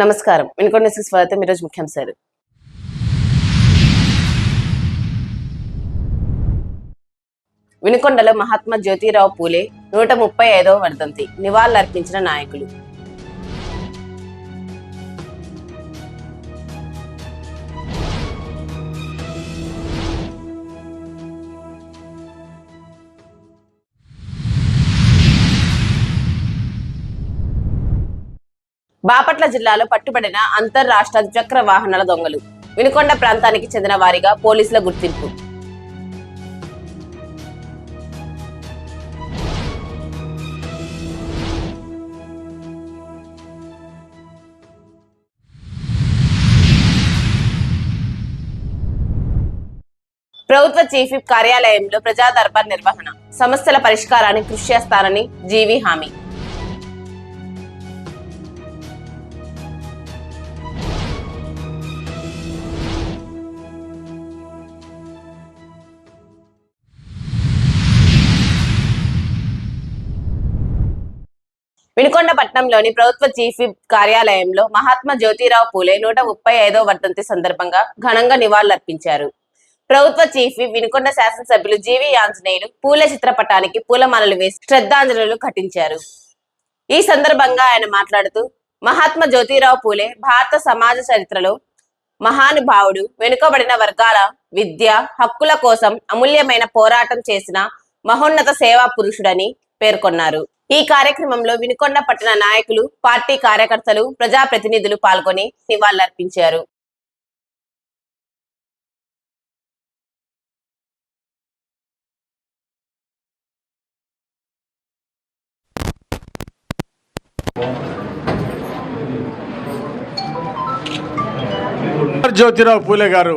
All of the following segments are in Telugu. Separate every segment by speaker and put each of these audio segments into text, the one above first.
Speaker 1: నమస్కారం. వినుకొండ న్యూస్‌కి స్వాగతం. ఈరోజు ముఖ్యాంశాలు. వినుకొండలో మహాత్మా జ్యోతిరావు పూలే 135వ వర్ధంతి నివాళులర్పించిన నాయకులు. బాపట్ల జిల్లాలో పట్టుబడిన అంతర్రాష్ట్ర ద్విచక్ర వాహనాల దొంగలు. వినుకొండ ప్రాంతానికి చెందిన వారిగా పోలీసుల గుర్తింపు. ప్రభుత్వ చీఫ్ విప్ కార్యాలయంలో ప్రజా దర్బార్ నిర్వహణ. సమస్యల పరిష్కారానికి కృషి చేస్తానని జీవీ హామీ. వినుకొండ పట్టణంలోని ప్రభుత్వ చీఫ్ విప్ కార్యాలయంలో మహాత్మా జ్యోతిరావు పూలే 135వ వర్ధంతి సందర్భంగా ఘనంగా నివాళులర్పించారు. ప్రభుత్వ చీఫ్ విప్ వినుకొండ శాసనసభ్యులు జీవీ ఆంజనేయులు పూలే చిత్రపటానికి పూలమాలలు వేసి శ్రద్ధాంజలులు ఘటించారు. ఈ సందర్భంగా ఆయన మాట్లాడుతూ, మహాత్మా జ్యోతిరావు పూలే భారత సమాజ చరిత్రలో మహానుభావుడు, వెనుకబడిన వర్గాల విద్య హక్కుల కోసం అమూల్యమైన పోరాటం చేసిన మహోన్నత సేవా పురుషుడని పేర్కొన్నారు. ఈ కార్యక్రమంలో వినుకొండ పట్టణ నాయకులు, పార్టీ కార్యకర్తలు, ప్రజాప్రతినిధులు పాల్గొని నివాళులర్పించారు.
Speaker 2: జ్యోతిరావు పూలే గారు,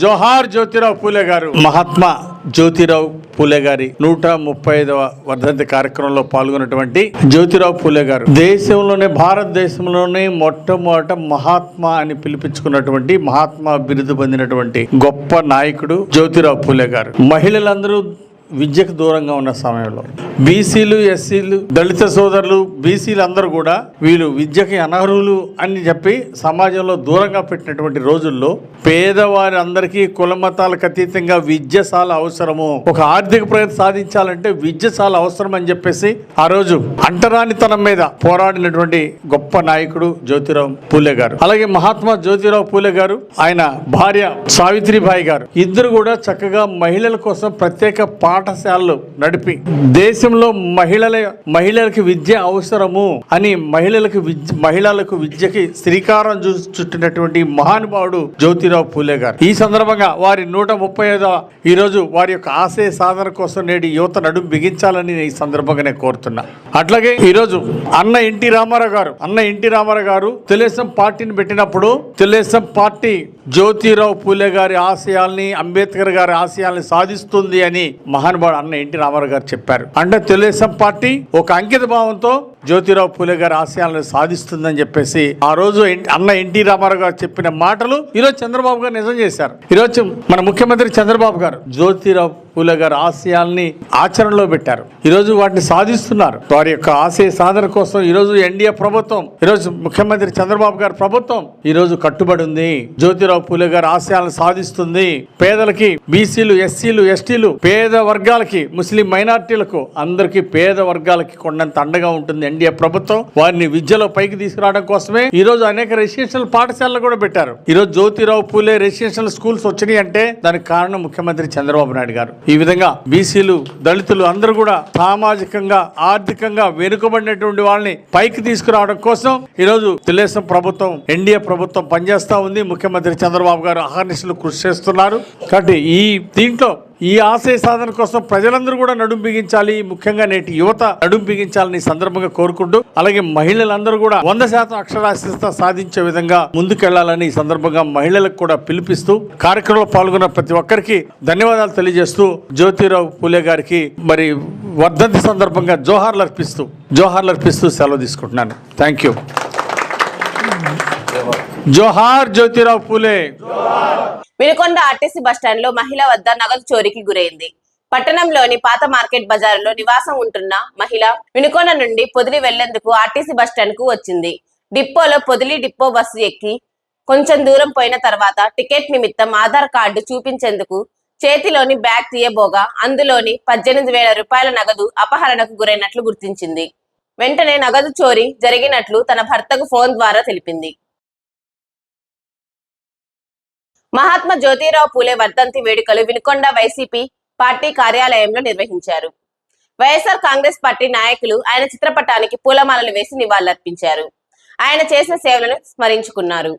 Speaker 2: జోహార్ జ్యోతిరావు పూలే గారు. మహాత్మా జ్యోతిరావు పూలే గారి 135వ వర్ధంతి కార్యక్రమంలో పాల్గొన్నటువంటి జ్యోతిరావు పూలే గారు దేశంలోనే, భారతదేశంలోనే మొట్టమొదట మహాత్మా అని పిలిపించుకున్నటువంటి, మహాత్మా బిరుదు పొందినటువంటి గొప్ప నాయకుడు జ్యోతిరావు పూలే గారు. మహిళలందరూ విద్యకు దూరంగా ఉన్న సమయంలో బీసీలు, ఎస్సీలు, దళిత సోదరులు, బీసీలు అందరూ కూడా వీళ్ళు విద్యకి అనర్హులు అని చెప్పి సమాజంలో దూరంగా పెట్టినటువంటి రోజుల్లో పేదవారి అందరికీ కుల మతాలకు అతీతంగా విద్య చాలా అవసరము, ఒక ఆర్థిక ప్రగతి సాధించాలంటే విద్య చాలా అవసరం అని చెప్పేసి ఆ రోజు అంటరానితనం మీద పోరాడినటువంటి గొప్ప నాయకుడు జ్యోతిరావు పూలే గారు. అలాగే మహాత్మా జ్యోతిరావు పూలే గారు, ఆయన భార్య సావిత్రిబాయి గారు ఇద్దరు కూడా చక్కగా మహిళల కోసం ప్రత్యేక పాఠశాలలు నడిపి దేశంలో మహిళలకి విద్య అవసరము అని మహిళలకు విద్యకి శ్రీకారం చుట్టినటువంటి మహానుభావుడు జ్యోతిరావు పూలే గారు. ఈ సందర్భంగా వారి 135వ ఈ రోజు వారి యొక్క ఆశయ సాధన కోసం నేడు యువత నడుం బిగించాలని ఈ సందర్భంగా నేను కోరుతున్నా. అట్లాగే ఈ రోజు అన్న ఎన్టీ రామారావు గారు తెలుగుదేశం పార్టీని పెట్టినప్పుడు తెలుగుదేశం పార్టీ జ్యోతిరావు పూలే గారి ఆశయాల్ని, అంబేద్కర్ గారి ఆశయాల్ని సాధిస్తుంది అని మహానుభావుడు అన్న ఎన్టీ రామారావు గారు చెప్పారు. అంటే తెలుగుదేశం పార్టీ ఒక అంకిత భావంతో జ్యోతిరావు పూలే గారి ఆశయాలను సాధిస్తుందని చెప్పేసి ఆ రోజు అన్న ఎన్టీ రామారావు గారు చెప్పిన మాటలు ఈరోజు చంద్రబాబు గారు నిజం చేశారు. ఈరోజు మన ముఖ్యమంత్రి చంద్రబాబు గారు జ్యోతిరావు పూలే గారి ఆశయాల్ని ఆచరణలో పెట్టారు. ఈరోజు వాటిని సాధిస్తున్నారు. వారి యొక్క ఆశయ సాధన కోసం ఈరోజు ఎన్డీఏ ప్రభుత్వం, ఈరోజు ముఖ్యమంత్రి చంద్రబాబు గారి ప్రభుత్వం ఈరోజు కట్టుబడి ఉంది. జ్యోతిరావు పూలే గారి ఆశయాలను సాధిస్తుంది. పేదలకి, బీసీలు, ఎస్సీలు, ఎస్టీలు, పేద వర్గాలకి, ముస్లిం మైనార్టీలకు, అందరికీ పేద వర్గాలకి కొండంత అండగా ఉంటుంది ఎన్డీఏ ప్రభుత్వం. వారిని విద్యలో పైకి తీసుకురావడం కోసమే ఈ రోజు అనేక రెసిడెన్షియల్ పాఠశాలలు కూడా పెట్టారు. ఈ రోజు జ్యోతిరావు పూలే రెసిడెన్షియల్ స్కూల్స్ వచ్చినాయి అంటే దానికి కారణం ముఖ్యమంత్రి చంద్రబాబు నాయుడు గారు. ఈ విధంగా బీసీలు, దళితులు అందరూ కూడా సామాజికంగా, ఆర్థికంగా వెనుకబడినటువంటి వాళ్ళని పైకి తీసుకురావడం కోసం ఈరోజు తెలుగుదేశం ప్రభుత్వం, ఎన్డీఏ ప్రభుత్వం పనిచేస్తా ఉంది. ముఖ్యమంత్రి చంద్రబాబు గారు అహర్నిశలు కృషి చేస్తున్నారు. కాబట్టి దీంట్లో ఈ ఆశయ సాధన కోసం ప్రజలందరూ కూడా నడుం బిగించాలి, ముఖ్యంగా నేటి యువత నడుం బిగించాలని సందర్భంగా కోరుకుంటూ, అలాగే మహిళలందరూ కూడా 100% అక్షరాస్యత సాధించే విధంగా ముందుకెళ్లాలని ఈ సందర్భంగా మహిళలకు కూడా పిలిపిస్తూ కార్యక్రమంలో పాల్గొన్న ప్రతి ఒక్కరికి ధన్యవాదాలు తెలియజేస్తూ జ్యోతిరావు పూలే గారికి మరి వర్ధంతి సందర్భంగా జోహార్లు అర్పిస్తూ సెలవు తీసుకుంటున్నాను. Thank you. జోహార్ జ్యోతిరావు పూలే.
Speaker 1: వినుకొండ ఆర్టీసీ బస్టాండ్ లో మహిళ వద్ద నగదు చోరీకి గురైంది. పట్టణంలోని పాత మార్కెట్ బజారులో నివాసం ఉంటున్న మహిళ వినుకొండ నుండి పొదిలి వెళ్లేందుకు ఆర్టీసీ బస్టాండ్ కు వచ్చింది. డిపోలో పొదిలి డిపో బస్సు ఎక్కి కొంచెం దూరం పోయిన తర్వాత టికెట్ నిమిత్తం ఆధార్ కార్డు చూపించేందుకు చేతిలోని బ్యాగ్ తీయబోగా అందులోని 18,000 రూపాయల నగదు అపహరణకు గురైనట్లు గుర్తించింది. వెంటనే నగదు చోరీ జరిగినట్లు తన భర్తకు ఫోన్ ద్వారా తెలిపింది. మహాత్మా జ్యోతిరావు పూలే వర్ధంతి వేడుకలు వినుకొండ వైసీపీ పార్టీ కార్యాలయంలో నిర్వహించారు. వైఎస్ఆర్ కాంగ్రెస్ పార్టీ నాయకులు ఆయన చిత్రపటానికి పూలమాలలు వేసి నివాళులర్పించారు. ఆయన చేసిన సేవలను స్మరించుకున్నారు.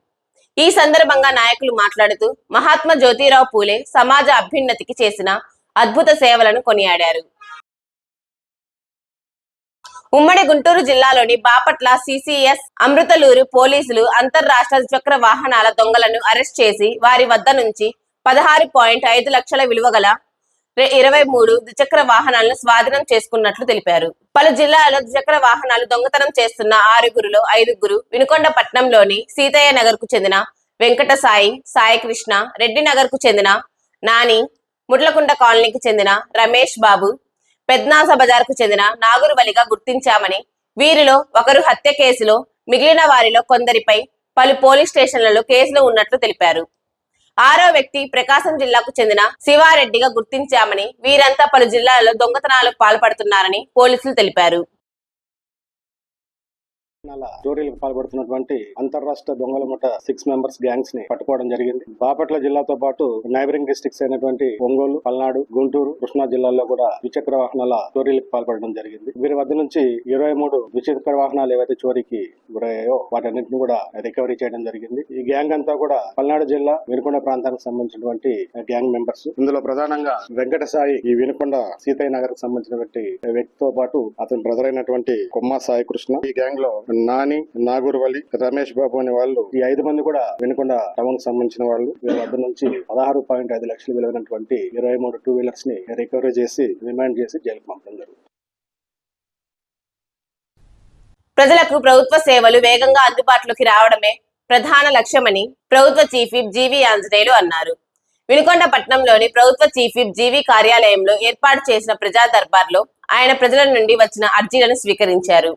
Speaker 1: ఈ సందర్భంగా నాయకులు మాట్లాడుతూ మహాత్మా జ్యోతిరావు పూలే సమాజ అభ్యున్నతికి చేసిన అద్భుత సేవలను కొనియాడారు. ఉమ్మడి గుంటూరు జిల్లాలోని బాపట్ల సిసిఎస్ అమృతలూరు పోలీసులు అంతర్రాష్ట్ర ద్విచక్ర వాహనాల దొంగలను అరెస్ట్ చేసి వారి వద్ద నుంచి 16.5 లక్షల విలువ గల 23 ద్విచక్ర వాహనాలను స్వాధీనం చేసుకున్నట్లు తెలిపారు. పలు జిల్లాలలో ద్విచక్ర వాహనాలు దొంగతనం చేస్తున్న 6గురిలో 5గురు వినుకొండ పట్నంలోని సీతయ్య నగర్ కు చెందిన వెంకట సాయి, సాయి కృష్ణ, రెడ్డి నగర్ కు చెందిన నాని, ముట్లకుంట కాలనీకి చెందిన రమేష్ బాబు, పెద్నాస బజార్ కు చెందిన నాగురువలిగా గుర్తించామని, వీరిలో ఒకరు హత్య కేసులో, మిగిలిన వారిలో కొందరిపై పలు పోలీస్ స్టేషన్లలో కేసులు ఉన్నట్లు తెలిపారు. 6వ వ్యక్తి ప్రకాశం జిల్లాకు చెందిన శివారెడ్డిగా గుర్తించామని, వీరంతా పలు జిల్లాలలో దొంగతనాలకు పాల్పడుతున్నారని పోలీసులు తెలిపారు.
Speaker 3: చోరీలకు పాల్పడుతున్నటువంటి అంతర్రాష్ట్ర దొంగల ముఠ 6 మెంబర్స్ గ్యాంగ్స్ ని పట్టుకోవడం జరిగింది. బాపట్ల జిల్లాతో పాటు నైబరింగ్ డిస్ట్రిక్ట్స్ అయినటువంటి ఒంగోలు, పల్నాడు, గుంటూరు, కృష్ణా జిల్లాల్లో కూడా ద్విచక్ర వాహనాల చోరీలకు పాల్పడడం జరిగింది. వీరి వద్ద నుంచి 23 ద్విచక్ర వాహనాలు ఏవైతే చోరీకి గురయ్యాయో వాటన్నింటిని కూడా రికవరీ చేయడం జరిగింది. ఈ గ్యాంగ్ అంతా కూడా పల్నాడు జిల్లా వినుకొండ ప్రాంతానికి సంబంధించినటువంటి గ్యాంగ్ మెంబర్స్. ఇందులో ప్రధానంగా వెంకట సాయి ఈ వినుకొండ సీతయ్య నగర్ కు సంబంధించినటువంటి వ్యక్తితో పాటు అతని బ్రదర్ అయినటువంటి కొమ్మ సాయి కృష్ణ, ఈ గ్యాంగ్ లో నాని, నాగూరువలి, రమేష్ బాబు అనే వాళ్ళు, ఈ 5 మంది కూడా వినుకొండ టౌన్ కు సంబంధించిన వాళ్ళు. వీరి వద్ద నుంచి 16.5 లక్షలు విలువైనటువంటి 23 2 వీలర్స్ ని రికవరీ చేసి రిమాండ్ చేసి జైలుకు పంపడం జరుగుతుంది.
Speaker 1: ప్రజలకు ప్రభుత్వ సేవలు వేగంగా అందుబాటులోకి రావడమే ప్రధాన లక్ష్యమని ప్రభుత్వ చీఫ్ విప్ జీవి ఆంజనేయులు అన్నారు. వినుకొండ పట్టణంలోని ప్రభుత్వ చీఫ్ విప్ జీవి కార్యాలయంలో ఏర్పాటు చేసిన ప్రజా దర్బార్లో ఆయన ప్రజల నుండి వచ్చిన అర్జీలను స్వీకరించారు.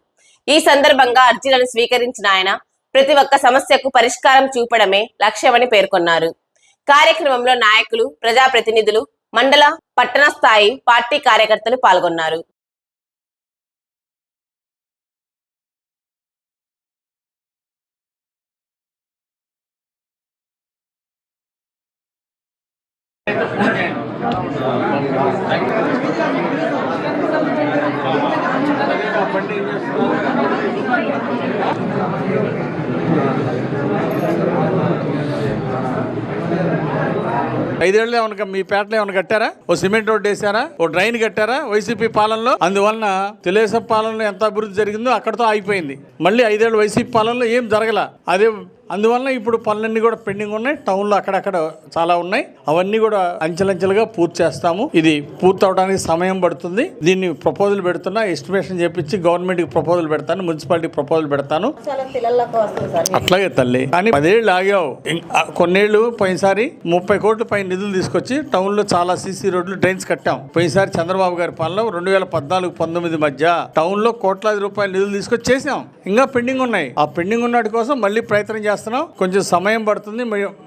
Speaker 1: ఈ సందర్భంగా అర్జీలను స్వీకరించిన ఆయన ప్రతి ఒక్క సమస్యకు పరిష్కారం చూపడమే లక్ష్యమని పేర్కొన్నారు. కార్యక్రమంలో నాయకులు, ప్రజాప్రతినిధులు, మండల, పట్టణ స్థాయి పార్టీ కార్యకర్తలు పాల్గొన్నారు.
Speaker 2: ఐదేళ్ళు ఏమన్నా మీ పేటలో ఏమైనా కట్టారా? ఓ సిమెంట్ రోడ్ వేసారా? ఓ డ్రైన్ కట్టారా వైసీపీ పాలనలో? అందువలన తెలుగుదేశం పాలనలో ఎంత అభివృద్ధి జరిగిందో అక్కడతో ఆగిపోయింది. మళ్ళీ 5 ఏళ్ళు వైసీపీ పాలనలో ఏం జరగల. అదే అందువలన ఇప్పుడు పనులన్నీ కూడా పెండింగ్ ఉన్నాయి. టౌన్లో అక్కడక్కడ చాలా ఉన్నాయి. అవన్నీ కూడా అంచెలంచెలుగా పూర్తి చేస్తాము. ఇది పూర్తి అవడానికి సమయం పడుతుంది. దీన్ని ప్రపోజల్ పెడుతున్నా, ఎస్టిమేషన్ చేపించి గవర్నమెంట్ కి ప్రపోజల్ పెడతాను, మున్సిపాలిటీ ప్రపోజల్ పెడతాను. అట్లాగే తల్లి, కానీ 10 ఏళ్ళు ఆగావు. కొన్నేళ్లు పోయినసారి 30 కోట్ల పైన నిధులు తీసుకొచ్చి టౌన్ లో చాలా సీసీ రోడ్లు, డ్రైన్స్ కట్టాం. పోయినసారి చంద్రబాబు గారి పాలనలో 2014-19 మధ్య టౌన్ లో కోట్లాది రూపాయల నిధులు తీసుకొచ్చి చేసాం. ఇంకా పెండింగ్ ఉన్నాయి. ఆ పెండింగ్ ఉన్నటి కోసం మళ్ళీ ప్రయత్నం చేస్తున్నాం. కొంచెం సమయం పడుతుంది.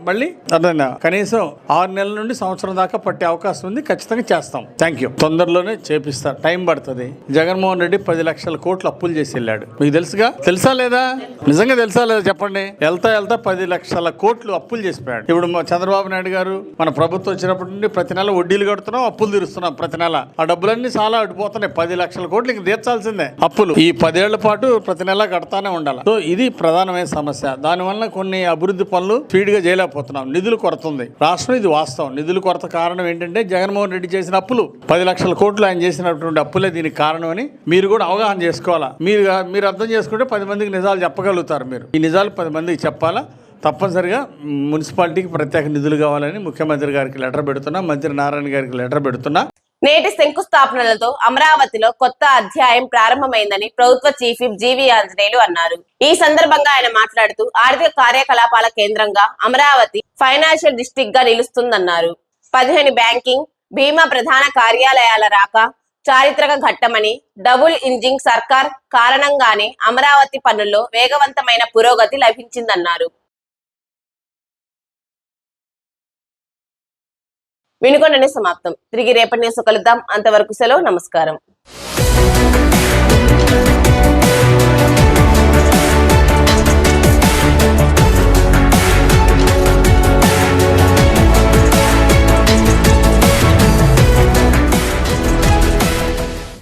Speaker 2: మళ్ళీ అర్థం కనీసం 6 నెలల నుండి సంవత్సరం దాకా పట్టే అవకాశం ఉంది. ఖచ్చితంగా చేస్తాం. Thank you. తొందరలోనే చేపిస్తా. టైం పడుతుంది. జగన్మోహన్ రెడ్డి 10 లక్షల కోట్లు అప్పులు చేసి వెళ్ళాడు. మీకు తెలుసా లేదా? నిజంగా తెలుసా లేదా చెప్పండి. వెళ్తా 10 లక్షల కోట్లు అప్పులు చేసిపోయాడు. ఇప్పుడు చంద్రబాబు నాయుడు గారు మన ప్రభుత్వం వచ్చినప్పటి నుండి ప్రతి నెల వడ్డీలు కడుతున్నాం, అప్పులు తీరుస్తున్నాం. ప్రతి నెల ఆ డబ్బులన్నీ చాలా అడిపోతున్నాయి. 10 లక్షల కోట్లు ఇంక తీర్చాల్సిందే అప్పులు. ఈ 10 ఏళ్ల పాటు ప్రతి నెల కడతానే ఉండాలి. సో ఇది ప్రధానమైన సమస్య. దానివల్ల కొన్ని అభివృద్ధి పనులు స్పీడ్ గా చేయలేకపోతున్నాం. నిధులు కొరత ఉంది రాష్ట్రం. ఇది వాస్తవం. నిధులు కొరత కారణం ఏంటంటే జగన్మోహన్ రెడ్డి చేసిన అప్పులు. 10 లక్షల కోట్లు ఆయన చేసినటువంటి అప్పులే దీనికి కారణం అని మీరు కూడా అవగాహన చేసుకోవాలా. మీరు అర్థం చేసుకుంటే 10 మందికి నిజాలు చెప్పగలుగుతారు. మీరు ఈ నిజాలు 10 మందికి చెప్పాలా. తప్పనిసరిగా మున్సిపాలిటీకి ప్రత్యేక నిధులు కావాలని ముఖ్యమంత్రి గారికి లెటర్ పెడుతున్నా, మంత్రి నారాయణ గారికి లెటర్ పెడుతున్నా.
Speaker 1: నేటి శంకుస్థాపనలతో అమరావతిలో కొత్త అధ్యాయం ప్రారంభమైందని ప్రభుత్వ చీఫ్ విప్ జీవి ఆంజనేయులు అన్నారు. ఈ సందర్భంగా ఆయన మాట్లాడుతూ ఆర్థిక కార్యకలాపాల కేంద్రంగా అమరావతి ఫైనాన్షియల్ డిస్ట్రిక్ట్ గా నిలుస్తుందన్నారు. 15 బ్యాంకింగ్, బీమా ప్రధాన కార్యాలయాల రాక చారిత్రక ఘట్టమని, డబుల్ ఇంజిన్ సర్కార్ కారణంగానే అమరావతి పనుల్లో వేగవంతమైన పురోగతి లభించిందన్నారు. వినుకొండనే సమాప్తం. తిరిగి రేపటి న్యూస్ కలుద్దాం. అంతవరకు సెలవు. నమస్కారం.